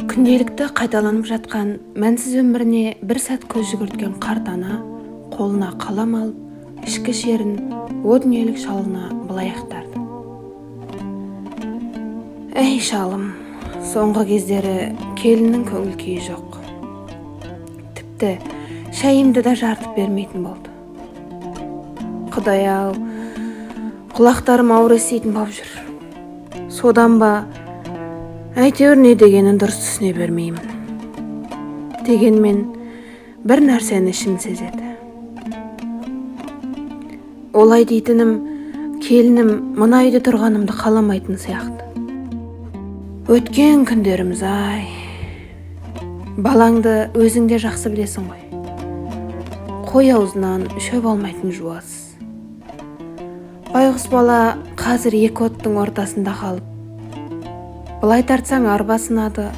Күнделікті қайталанып жатқан мәнсіз өміріне бір сәт көз жүгірткен қарт ана қолына қалам алып, ішкі шерін о дүниелік шалына былай ақтарды. Әй шалым, соңғы кездері келіннің көңіл күйі жоқ. Тіпті шайымды да жартып бермейтін болды. Құдай-ау, құлақтарым ауыр еститін болып жүр. Содан ба, әйтеуір не дегенін дұрыс түсіне бермеймін. Дегенмен бір нәрсені ішім сезеді. Олай дейтінім, келінім мына үйде тұрғанымды қаламайтын сияқты. Өткен күндеріміз ай. Балаңды өзіңде жақсы білесің ғой. Қой аузынан шөп алмайтын жуас. Байғұс бала қазір екі оттың ортасында қалып, былай тартсаң арба сынады,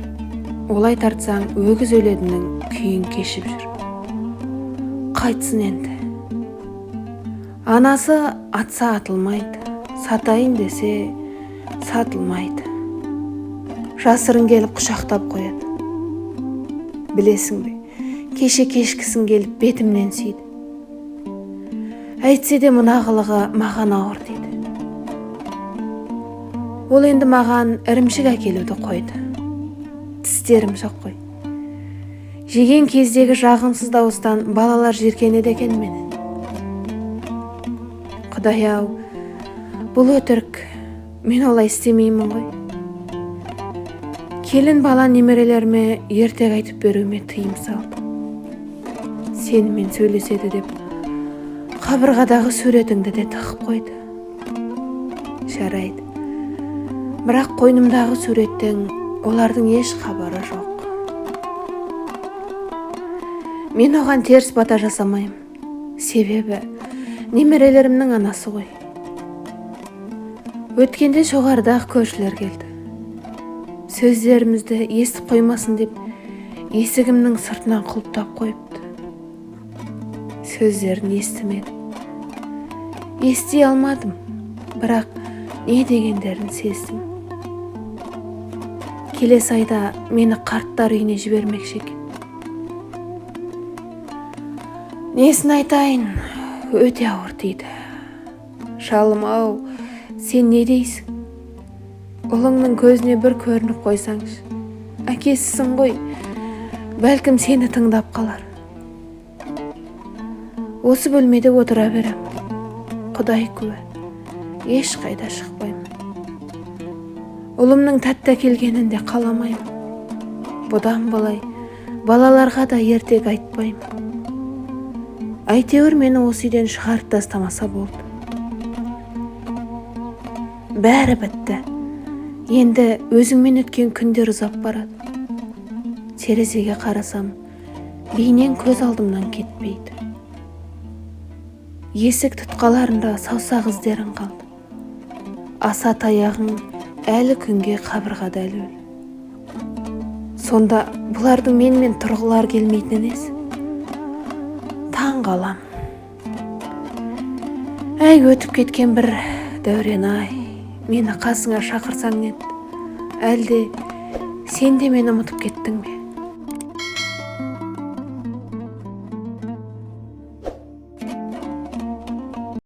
олай тартсаң өгіз өледінің күйін кешіп жүр. Қайтсын енді. Анасы атса атылмайды, сатайын десе сатылмайды. Жасырын келіп құшақтап қояды. Білесің бе, кеше кешкісін келіп бетімнен сүйді. Әйтсе де мына қылығы маған ауыр дейді. Ол енді маған ірімшік әкелуді қойды. Тістерім жоқ қой. Жеген кездегі жағымсыз дауыстан балалар жиіркенеді екен менен. Құдай-ау, бұл өтірік, мен олай істемеймін ғой. Келін бала немерелеріме ертек айтып беруіме тыйым салды. Сенімен сөйлеседі деп қабырғадағы суретіңді де тығып қойды. Жарайды. Бірақ қойнымдағы суреттен олардың еш хабары жоқ. Мен оған теріс бата жасамайым. Себебі немерелерімнің анасы ғой. Өткенде жоғарыдағы көршілер келді. Сөздерімізді естіп қоймасын деп есігімнің сыртынан құлыптап қойыпты. Сөздерін естімедім. Ести алмадым, бірақ не дегендерін сездім. Келесі айда мені қарттар үйіне жібермекші екен. Несін айтайын, өте ауыр дейді. Шалым-ау, сен не дейсің? Ұлыңның көзіне бір көрініп қойсаңшы. Әкесісің ғой, бәлкім сені тыңдап қалар. Осы бөлмеде отыра берем. Құдай куә, еш қайда шықпаймын. Ұлымның тәтті келгенін де қаламаймын. Бұдан былай балаларға да ертек айтпаймын. Әйтеуір мені осы үйден шығарып тастамаса болды. Бәрі бітті. Енді өзіңмен өткен күндер ұзап барады. Терезеге қарасам, бейнең көз алдымнан кетпейді. Есік тұтқаларында саусақ іздерің қалды. Аса таяғың әлі күнге қабырғада ілулі. Сонда бұлардың менімен тұрғылар келмейтіні несі? Таң қалам. Әй, өтіп кеткен бір дәурен ай. Мені қасыңа шақырсаң еді, әлде сен де мені ұмытып кеттің бе?